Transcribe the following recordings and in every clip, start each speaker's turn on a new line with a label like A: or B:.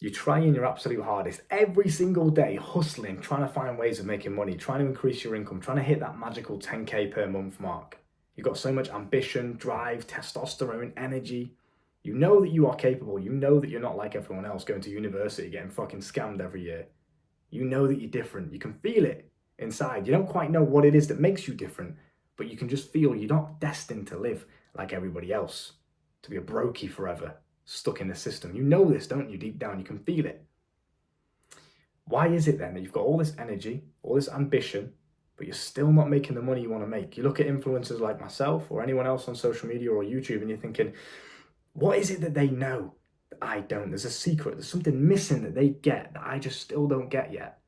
A: You're trying your absolute hardest every single day, hustling, trying to find ways of making money, trying to increase your income, trying to hit that magical 10K per month mark. You've got so much ambition, drive, testosterone, energy. You know that you are capable. You know that you're not like everyone else going to university getting fucking scammed every year. You know that you're different. You can feel it inside. You don't quite know what it is that makes you different, but you can just feel you're not destined to live like everybody else, to be a brokey forever, stuck in the system. You know this, don't you? Deep down, you can feel it. Why is it then that you've got all this energy, all this ambition, but you're still not making the money you want to make? You look at influencers like myself or anyone else on social media or YouTube and you're thinking, what is it that they know that I don't? There's a secret, there's something missing that they get that I just still don't get yet.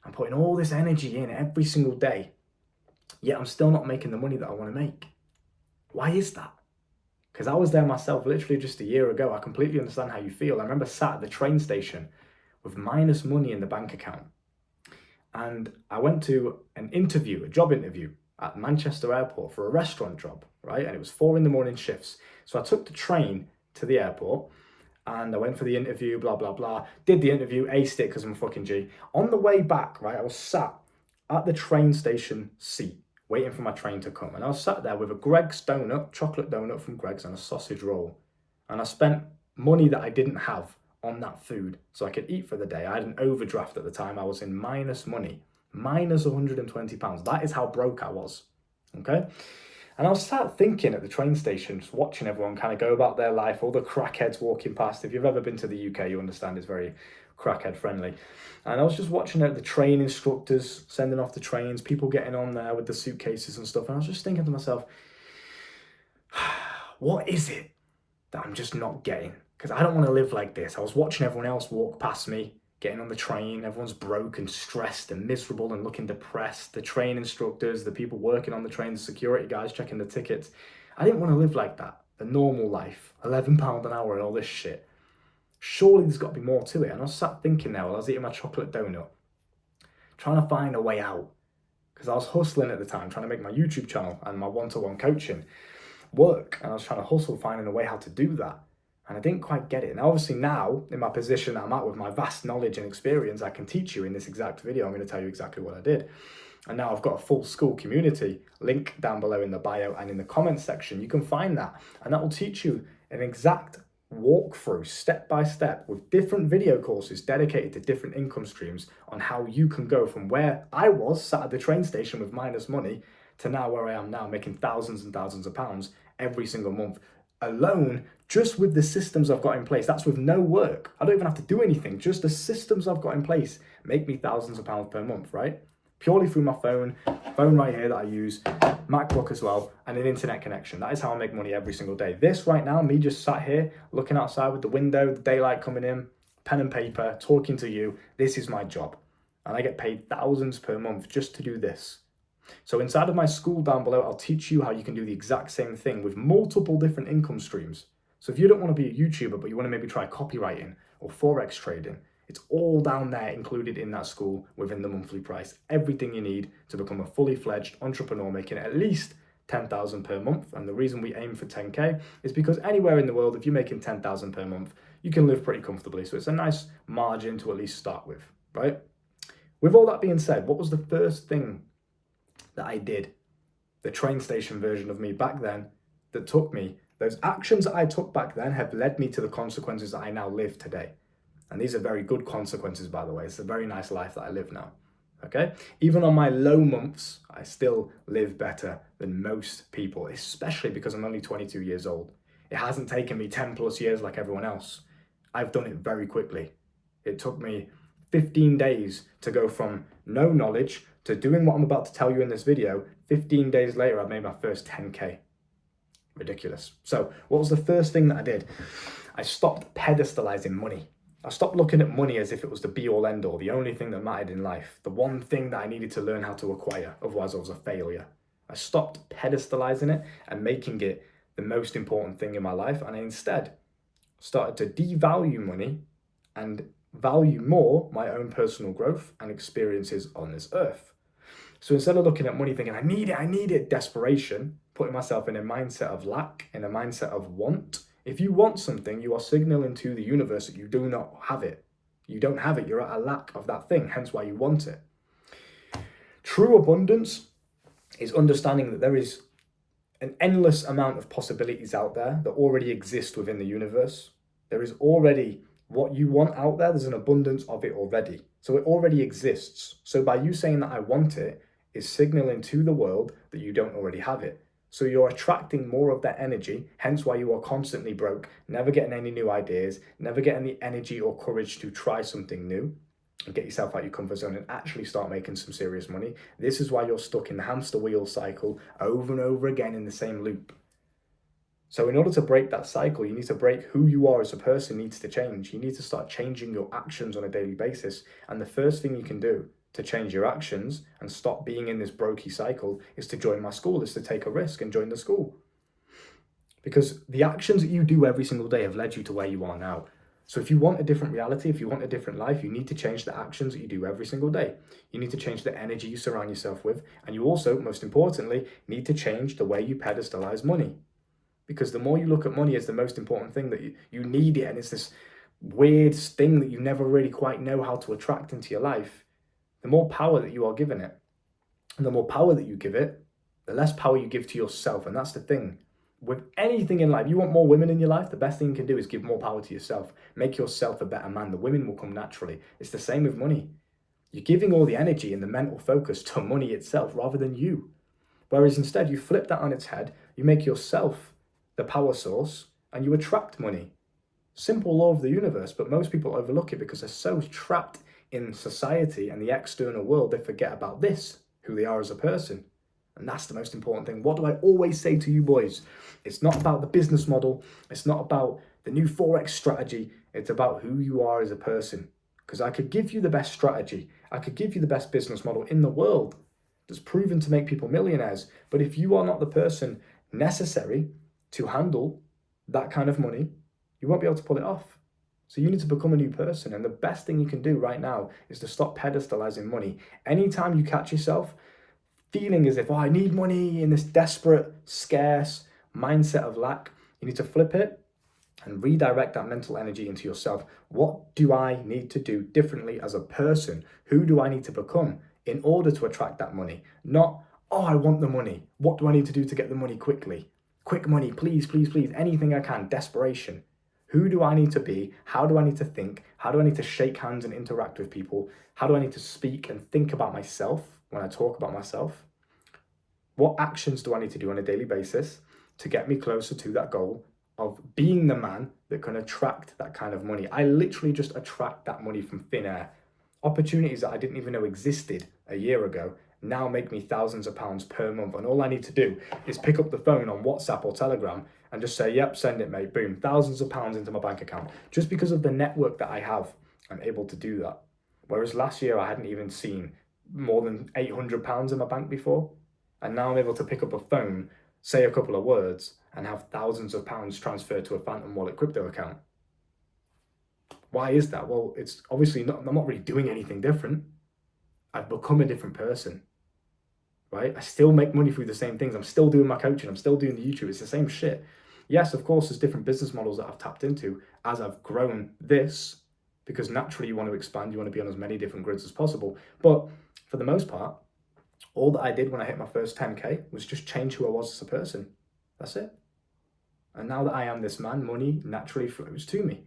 A: I'm putting all this energy in every single day, yet I'm still not making the money that I want to make. Why is that? Because I was there myself literally just a year ago. I completely understand how you feel. I remember sat at the train station with minus money in the bank account. And I went to an interview, a job interview at Manchester Airport for a restaurant job, right? And it was 4 a.m. shifts. So I took the train to the airport and I went for the interview, blah, blah, blah. Did the interview, aced it because I'm a fucking G. On the way back, right, I was sat at the train station seat waiting for my train to come. And I was sat there with a Greg's donut, chocolate donut from Greg's and a sausage roll. And I spent money that I didn't have on that food so I could eat for the day. I had an overdraft at the time. I was in minus money, minus £120. That is how broke I was, okay? And I was sat thinking at the train station, just watching everyone kind of go about their life, all the crackheads walking past. If you've ever been to the UK, you understand it's very crackhead friendly. And I was just watching the train instructors sending off the trains, people getting on there with the suitcases and stuff. And I was just thinking to myself, what is it that I'm just not getting? Because I don't want to live like this. I was watching everyone else walk past me, getting on the train. Everyone's broke and stressed and miserable and looking depressed. The train instructors, the people working on the train, the security guys checking the tickets. I didn't want to live like that. The normal life, £11 an hour and all this shit. Surely there's got to be more to it. And I was sat thinking there while I was eating my chocolate donut, trying to find a way out. Because I was hustling at the time, trying to make my YouTube channel and my one-to-one coaching work. And I was trying to hustle, finding a way how to do that. And I didn't quite get it. And obviously now, in my position that I'm at with my vast knowledge and experience, I can teach you in this exact video. I'm going to tell you exactly what I did. And now I've got a full school community, link down below in the bio and in the comments section. You can find that. And that will teach you an exact walkthrough, step by step, with different video courses dedicated to different income streams on how you can go from where I was sat at the train station with minus money to now where I am now, making thousands and thousands of pounds every single month alone, just with the systems I've got in place. That's with no work. I don't even have to do anything. Just the systems I've got in place make me thousands of pounds per month, right? Purely through my phone right here that I use, MacBook as well, and an internet connection. That is how I make money every single day. This right now, me just sat here, looking outside with the window, the daylight coming in, pen and paper, talking to you. This is my job. And I get paid thousands per month just to do this. So inside of my school down below, I'll teach you how you can do the exact same thing with multiple different income streams. So if you don't want to be a YouTuber, but you want to maybe try copywriting or Forex trading, it's all down there included in that school within the monthly price. Everything you need to become a fully fledged entrepreneur making at least 10,000 per month. And the reason we aim for 10K is because anywhere in the world, if you're making 10,000 per month, you can live pretty comfortably. So it's a nice margin to at least start with, right? With all that being said, what was the first thing that I did, the train station version of me back then, that took me, those actions that I took back then have led me to the consequences that I now live today. And these are very good consequences, by the way. It's a very nice life that I live now, okay? Even on my low months, I still live better than most people, especially because I'm only 22 years old. It hasn't taken me 10 plus years like everyone else. I've done it very quickly. It took me 15 days to go from no knowledge to doing what I'm about to tell you in this video. 15 days later, I've made my first 10K. Ridiculous. So what was the first thing that I did? I stopped pedestalizing money. I stopped looking at money as if it was the be all end all, the only thing that mattered in life, the one thing that I needed to learn how to acquire, otherwise I was a failure. I stopped pedestalizing it and making it the most important thing in my life, and I instead started to devalue money and value more my own personal growth and experiences on this earth. So instead of looking at money thinking, I need it, desperation, putting myself in a mindset of lack, in a mindset of want, If you want something, you are signaling to the universe that you do not have it. You don't have it, you're at a lack of that thing, hence why you want it. True abundance is understanding that there is an endless amount of possibilities out there that already exist within the universe. There is already what you want out there, there's an abundance of it already. So it already exists. So by you saying that I want it, is signaling to the world that you don't already have it. So you're attracting more of that energy, hence why you are constantly broke, never getting any new ideas, never getting the energy or courage to try something new and get yourself out of your comfort zone and actually start making some serious money. This is why you're stuck in the hamster wheel cycle over and over again in the same loop. So in order to break that cycle, you need to break who you are as a person needs to change. You need to start changing your actions on a daily basis. And the first thing you can do to change your actions and stop being in this brokey cycle is to join my school, is to take a risk and join the school. Because the actions that you do every single day have led you to where you are now. So if you want a different reality, if you want a different life, you need to change the actions that you do every single day. You need to change the energy you surround yourself with. And you also, most importantly, need to change the way you pedestalize money. Because the more you look at money as the most important thing, that you need it, and it's this weird thing that you never really quite know how to attract into your life, the more power that you are giving it. And the more power that you give it, the less power you give to yourself. And that's the thing. With anything in life, you want more women in your life, the best thing you can do is give more power to yourself. Make yourself a better man. The women will come naturally. It's the same with money. You're giving all the energy and the mental focus to money itself rather than you. Whereas instead, you flip that on its head, you make yourself the power source, and you attract money. Simple law of the universe, but most people overlook it because they're so trapped in society and the external world, they forget about this, who they are as a person. And that's the most important thing. What do I always say to you boys? It's not about the business model. It's not about the new Forex strategy. It's about who you are as a person. Because I could give you the best strategy. I could give you the best business model in the world that's proven to make people millionaires. But if you are not the person necessary to handle that kind of money, you won't be able to pull it off. So you need to become a new person. And the best thing you can do right now is to stop pedestalizing money. Anytime you catch yourself feeling as if, oh, I need money in this desperate, scarce mindset of lack, you need to flip it and redirect that mental energy into yourself. What do I need to do differently as a person? Who do I need to become in order to attract that money? Not, oh, I want the money. What do I need to do to get the money quickly? Quick money, please, please, please, anything I can, desperation. Who do I need to be? How do I need to think? How do I need to shake hands and interact with people? How do I need to speak and think about myself when I talk about myself? What actions do I need to do on a daily basis to get me closer to that goal of being the man that can attract that kind of money? I literally just attract that money from thin air. Opportunities that I didn't even know existed a year ago now make me thousands of pounds per month. And all I need to do is pick up the phone on WhatsApp or Telegram and just say, yep, send it, mate. Boom, thousands of pounds into my bank account. Just because of the network that I have, I'm able to do that. Whereas last year I hadn't even seen more than £800 in my bank before. And now I'm able to pick up a phone, say a couple of words, and have thousands of pounds transferred to a Phantom Wallet crypto account. Why is that? Well, it's obviously not, I'm not really doing anything different. I've become a different person, right? I still make money through the same things. I'm still doing my coaching. I'm still doing the YouTube. It's the same shit. Yes, of course, there's different business models that I've tapped into as I've grown this, because naturally you want to expand. You want to be on as many different grids as possible. But for the most part, all that I did when I hit my first 10K was just change who I was as a person. That's it. And now that I am this man, money naturally flows to me.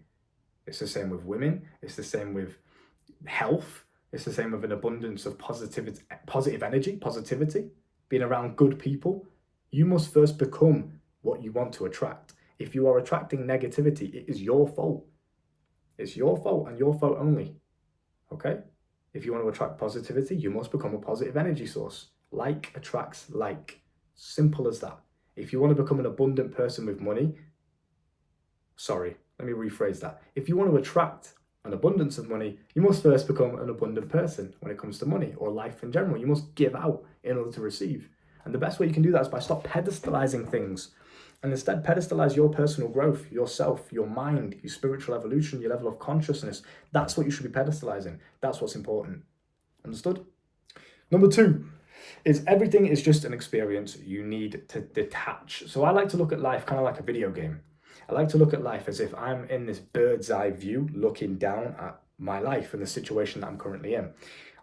A: It's the same with women. It's the same with health. It's the same with an abundance of positive energy, positivity, being around good people. You must first become what you want to attract. If you are attracting negativity, it is your fault. It's your fault and your fault only. Okay? If you want to attract positivity, you must become a positive energy source. Like attracts like. Simple as that. If you want to become an abundant person with money, let me rephrase that. If you want to attract an abundance of money, you must first become an abundant person when it comes to money or life in general. You must give out in order to receive. And the best way you can do that is by stop pedestalizing things and instead pedestalize your personal growth, yourself, your mind, your spiritual evolution, your level of consciousness. That's what you should be pedestalizing. That's what's important. Understood? Number 2 is everything is just an experience. You need to detach. So I like to look at life kind of like a video game. I like to look at life as if I'm in this bird's eye view looking down at my life and the situation that I'm currently in.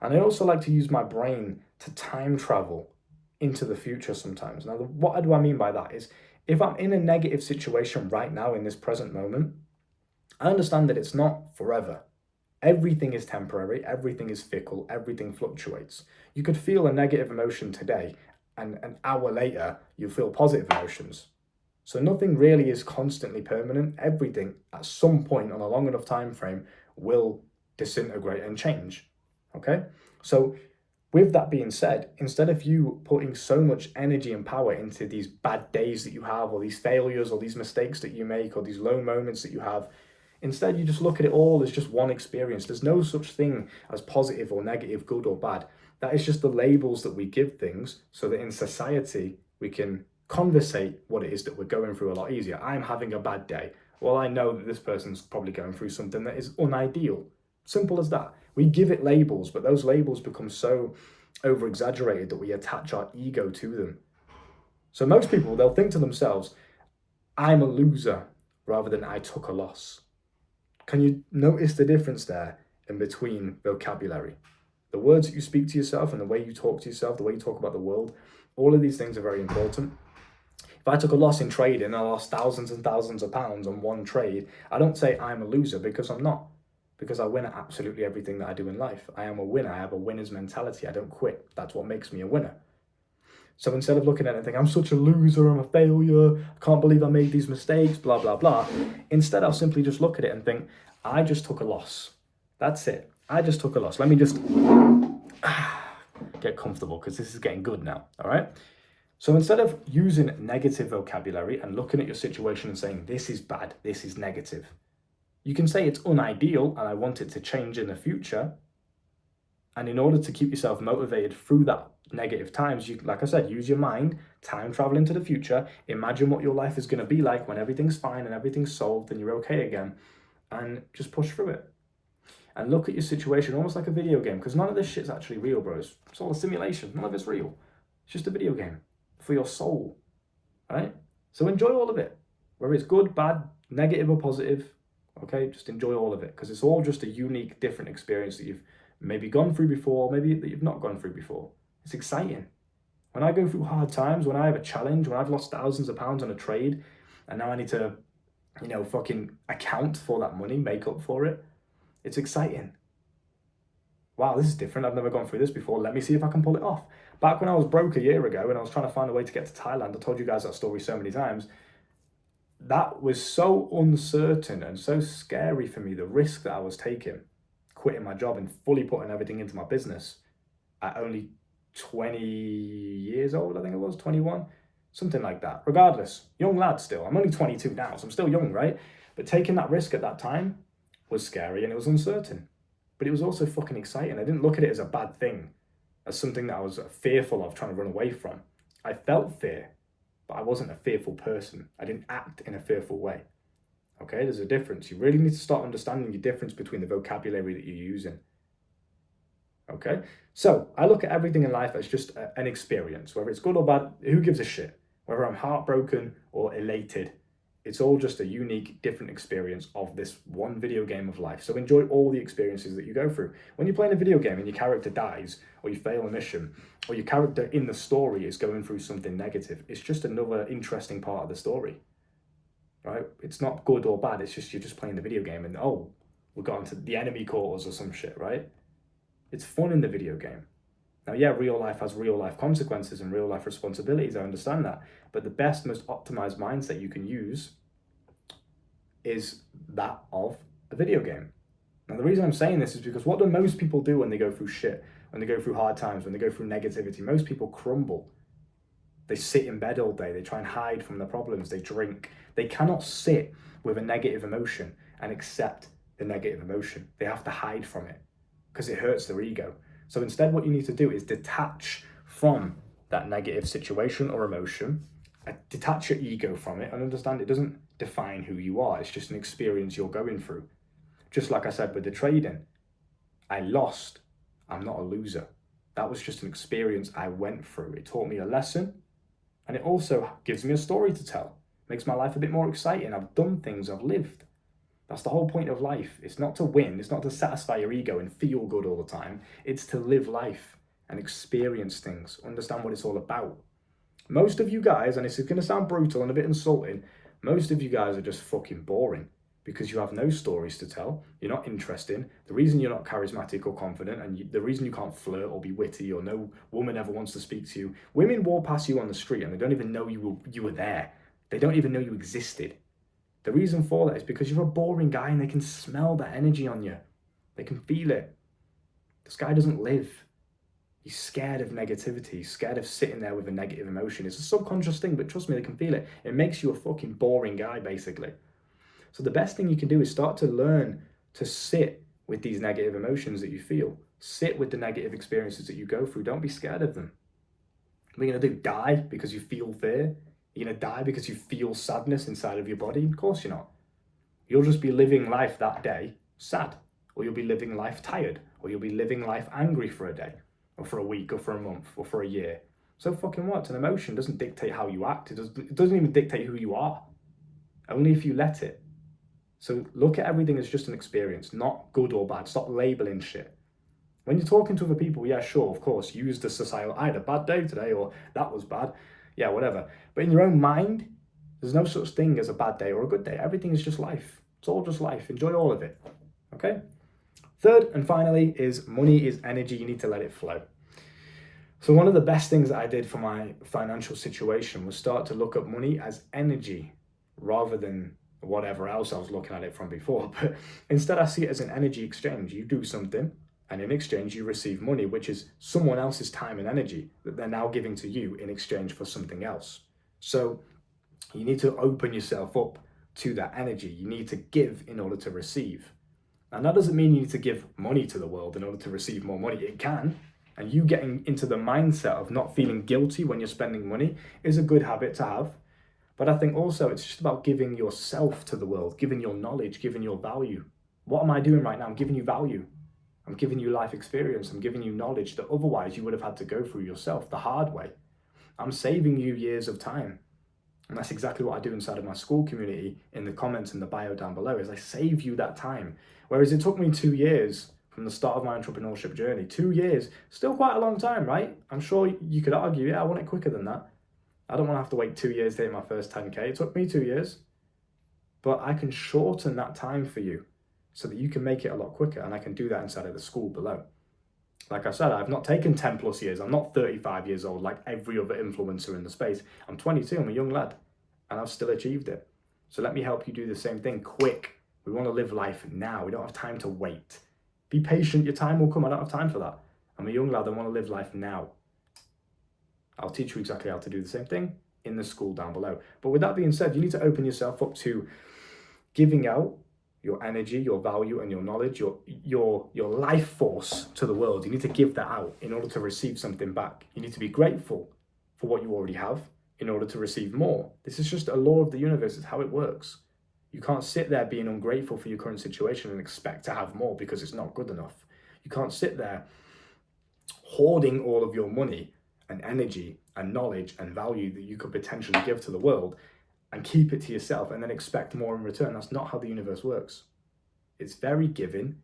A: And I also like to use my brain to time travel into the future sometimes. Now, what do I mean by that is if I'm in a negative situation right now in this present moment, I understand that it's not forever. Everything is temporary, everything is fickle, everything fluctuates. You could feel a negative emotion today, and an hour later, you feel positive emotions. So nothing really is constantly permanent. Everything at some point on a long enough time frame will disintegrate and change. Okay? So with that being said, instead of you putting so much energy and power into these bad days that you have, or these failures, or these mistakes that you make, or these low moments that you have, instead you just look at it all as just one experience. There's no such thing as positive or negative, good or bad. That is just the labels that we give things so that in society we can conversate what it is that we're going through a lot easier. I'm having a bad day. Well, I know that this person's probably going through something that is unideal. Simple as that. We give it labels, but those labels become so over exaggerated that we attach our ego to them. So most people, they'll think to themselves, I'm a loser rather than I took a loss. Can you notice the difference there in between vocabulary? The words that you speak to yourself and the way you talk to yourself, the way you talk about the world, all of these things are very important. If I took a loss in trading and I lost thousands and thousands of pounds on one trade, I don't say I'm a loser, because I'm not. Because I win at absolutely everything that I do in life. I am a winner. I have a winner's mentality. I don't quit. That's what makes me a winner. So instead of looking at it and thinking, I'm such a loser, I'm a failure, I can't believe I made these mistakes, blah, blah, blah. Instead, I'll simply just look at it and think, I just took a loss. That's it. I just took a loss. Let me just get comfortable, because this is getting good now, all right? So instead of using negative vocabulary and looking at your situation and saying, this is bad, this is negative, you can say it's unideal and I want it to change in the future. And in order to keep yourself motivated through that negative times, you, like I said, use your mind, time travel into the future, imagine what your life is going to be like when everything's fine and everything's solved and you're okay again, and just push through it. And look at your situation almost like a video game, because none of this shit's actually real, bros. It's all a simulation. None of it's real. It's just a video game for your soul, right? So enjoy all of it, whether it's good, bad, negative or positive. Okay, just enjoy all of it, because it's all just a unique, different experience that you've maybe gone through before, maybe that you've not gone through before. It's exciting. When I go through hard times, when I have a challenge, when I've lost thousands of pounds on a trade, and now I need to, fucking account for that money, make up for it, it's exciting. Wow, this is different. I've never gone through this before. Let me see if I can pull it off. Back when I was broke a year ago and I was trying to find a way to get to Thailand, I told you guys that story so many times. That was so uncertain and so scary for me, the risk that I was taking, quitting my job and fully putting everything into my business at only 20 years old, I think it was, 21, something like that. Regardless, young lad still. I'm only 22 now, so I'm still young, right? But taking that risk at that time was scary and it was uncertain. But it was also fucking exciting. I didn't look at it as a bad thing, as something that I was fearful of, trying to run away from. I felt fear, but I wasn't a fearful person. I didn't act in a fearful way. Okay, there's a difference. You really need to start understanding the difference between the vocabulary that you're using. Okay, so I look at everything in life as just an experience, whether it's good or bad, who gives a shit? Whether I'm heartbroken or elated, it's all just a unique, different experience of this one video game of life. So enjoy all the experiences that you go through. When you're playing a video game and your character dies, or you fail a mission, or your character in the story is going through something negative, it's just another interesting part of the story, right? It's not good or bad. It's just, you're just playing the video game and, oh, we got into the enemy quarters or some shit, right? It's fun in the video game. Now, yeah, real life has real life consequences and real life responsibilities. I understand that. But the best, most optimized mindset you can use is that of a video game. Now, the reason I'm saying this is because what do most people do when they go through shit, when they go through hard times, when they go through negativity? Most people crumble. They sit in bed all day. They try and hide from their problems. They drink. They cannot sit with a negative emotion and accept the negative emotion. They have to hide from it because it hurts their ego. So instead, what you need to do is detach from that negative situation or emotion, detach your ego from it, and understand it doesn't define who you are. It's just an experience you're going through. Just like I said with the trading, I lost. I'm not a loser. That was just an experience I went through. It taught me a lesson, and it also gives me a story to tell. Makes my life a bit more exciting. I've done things, I've lived. That's the whole point of life. It's not to win, it's not to satisfy your ego and feel good all the time. It's to live life and experience things, understand what it's all about. Most of you guys, and this is going to sound brutal and a bit insulting, most of you guys are just fucking boring because you have no stories to tell. You're not interesting. The reason you're not charismatic or confident, and the reason you can't flirt or be witty, or no woman ever wants to speak to you, women walk past you on the street and they don't even know you were there. They don't even know you existed. The reason for that is because you're a boring guy and they can smell that energy on you. They can feel it. This guy doesn't live. He's scared of negativity. He's scared of sitting there with a negative emotion. It's a subconscious thing, but trust me, they can feel it. It makes you a fucking boring guy, basically. So the best thing you can do is start to learn to sit with these negative emotions that you feel. Sit with the negative experiences that you go through. Don't be scared of them. What are you going to do? Die because you feel fear? You're going to die because you feel sadness inside of your body? Of course you're not. You'll just be living life that day sad, or you'll be living life tired, or you'll be living life angry for a day, or for a week, or for a month, or for a year. So fucking what? An emotion doesn't dictate how you act. It doesn't even dictate who you are. Only if you let it. So look at everything as just an experience, not good or bad. Stop labeling shit. When you're talking to other people, yeah, sure, of course, use the societal, I had a bad day today, or that was bad. Yeah, whatever. But in your own mind, there's no such thing as a bad day or a good day. Everything is just life. It's all just life. Enjoy all of it. Okay? Third and finally is money is energy. You need to let it flow. So one of the best things that I did for my financial situation was start to look at money as energy rather than whatever else I was looking at it from before. But instead I see it as an energy exchange. You do something, and in exchange you receive money, which is someone else's time and energy that they're now giving to you in exchange for something else. So you need to open yourself up to that energy. You need to give in order to receive. And that doesn't mean you need to give money to the world in order to receive more money. It can. And you getting into the mindset of not feeling guilty when you're spending money is a good habit to have. But I think also it's just about giving yourself to the world, giving your knowledge, giving your value. What am I doing right now? I'm giving you value. I'm giving you life experience. I'm giving you knowledge that otherwise you would have had to go through yourself the hard way. I'm saving you years of time. And that's exactly what I do inside of my school community in the comments and the bio down below is I save you that time. Whereas it took me 2 years from the start of my entrepreneurship journey. 2 years, still quite a long time, right? I'm sure you could argue, yeah, I want it quicker than that. I don't want to have to wait 2 years to hit my first 10K. It took me 2 years. But I can shorten that time for you so that you can make it a lot quicker. And I can do that inside of the school below. Like I said, I've not taken 10 plus years. I'm not 35 years old like every other influencer in the space. I'm 22, I'm a young lad, and I've still achieved it. So let me help you do the same thing quick. We want to live life now. We don't have time to wait. Be patient, your time will come. I don't have time for that. I'm a young lad, I want to live life now. I'll teach you exactly how to do the same thing in the school down below. But with that being said, you need to open yourself up to giving out your energy, your value, and your knowledge, your life force to the world. You need to give that out in order to receive something back. You need to be grateful for what you already have in order to receive more. This is just a law of the universe. It's how it works. You can't sit there being ungrateful for your current situation and expect to have more because it's not good enough. You can't sit there hoarding all of your money and energy and knowledge and value that you could potentially give to the world and keep it to yourself and then expect more in return. That's not how the universe works. It's very giving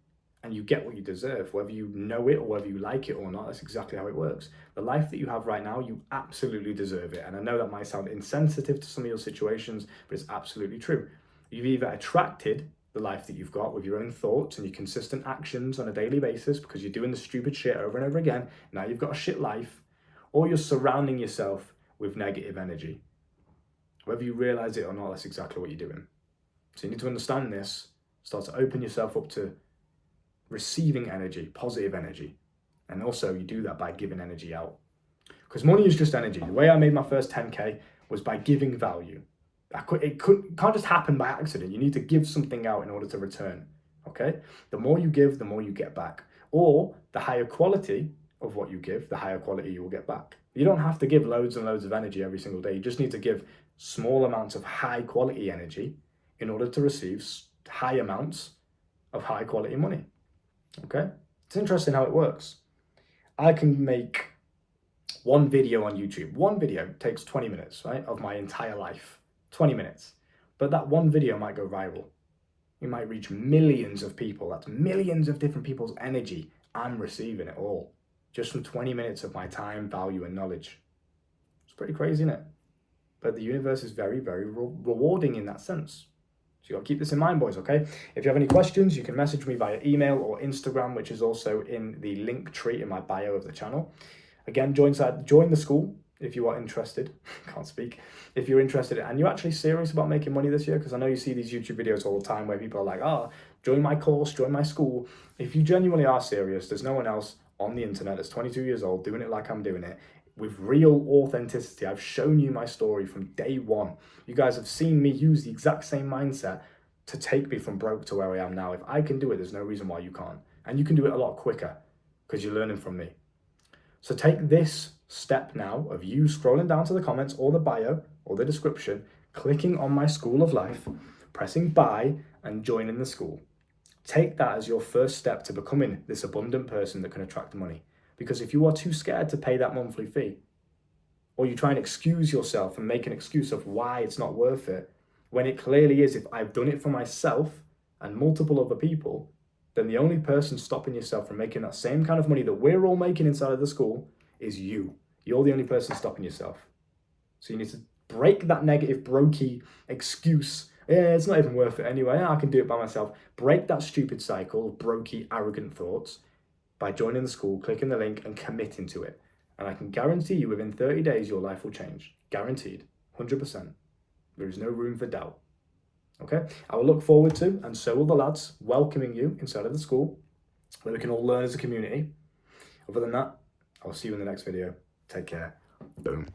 A: and you get what you deserve, whether you know it or whether you like it or not. That's exactly how it works. The life that you have right now, you absolutely deserve it. And I know that might sound insensitive to some of your situations, but it's absolutely true. You've either attracted the life that you've got with your own thoughts and your consistent actions on a daily basis because you're doing the stupid shit over and over again. Now you've got a shit life, or you're surrounding yourself with negative energy. Whether you realize it or not, that's exactly what you're doing. So you need to understand this, start to open yourself up to receiving energy, positive energy. And also you do that by giving energy out. Because money is just energy. The way I made my first 10K was by giving value. It can't just happen by accident. You need to give something out in order to return. Okay? The more you give, the more you get back. Or the higher quality of what you give, the higher quality you will get back. You don't have to give loads and loads of energy every single day. You just need to give small amounts of high quality energy in order to receive high amounts of high quality money. Okay? It's interesting how it works. I can make one video on YouTube. One video takes 20 minutes, right, of my entire life. 20 minutes. But that one video might go viral. It might reach millions of people. That's millions of different people's energy. I'm receiving it all just from 20 minutes of my time, value, and knowledge. It's pretty crazy, isn't it? But the universe is very, very rewarding in that sense. So you got to keep this in mind, boys, okay? If you have any questions, you can message me via email or Instagram, which is also in the link tree in my bio of the channel. Again, join the school if you are interested. Can't speak. If you're interested and you're actually serious about making money this year, because I know you see these YouTube videos all the time where people are like, join my course, join my school. If you genuinely are serious, there's no one else on the internet that's 22 years old doing it like I'm doing it with real authenticity. I've shown you my story from day one. You guys have seen me use the exact same mindset to take me from broke to where I am now. If I can do it, there's no reason why you can't. And you can do it a lot quicker because you're learning from me. So take this step now of you scrolling down to the comments or the bio or the description, clicking on my School of Life, pressing buy and joining the school. Take that as your first step to becoming this abundant person that can attract money. Because if you are too scared to pay that monthly fee, or you try and excuse yourself and make an excuse of why it's not worth it, when it clearly is, if I've done it for myself and multiple other people, then the only person stopping yourself from making that same kind of money that we're all making inside of the school is you. You're the only person stopping yourself. So you need to break that negative, brokey excuse. Yeah, it's not even worth it anyway. I can do it by myself. Break that stupid cycle of brokey, arrogant thoughts by joining the school, clicking the link and committing to it. And I can guarantee you within 30 days, your life will change. Guaranteed. 100%. There is no room for doubt. Okay? I will look forward to, and so will the lads, welcoming you inside of the school, where we can all learn as a community. Other than that, I'll see you in the next video. Take care. Boom.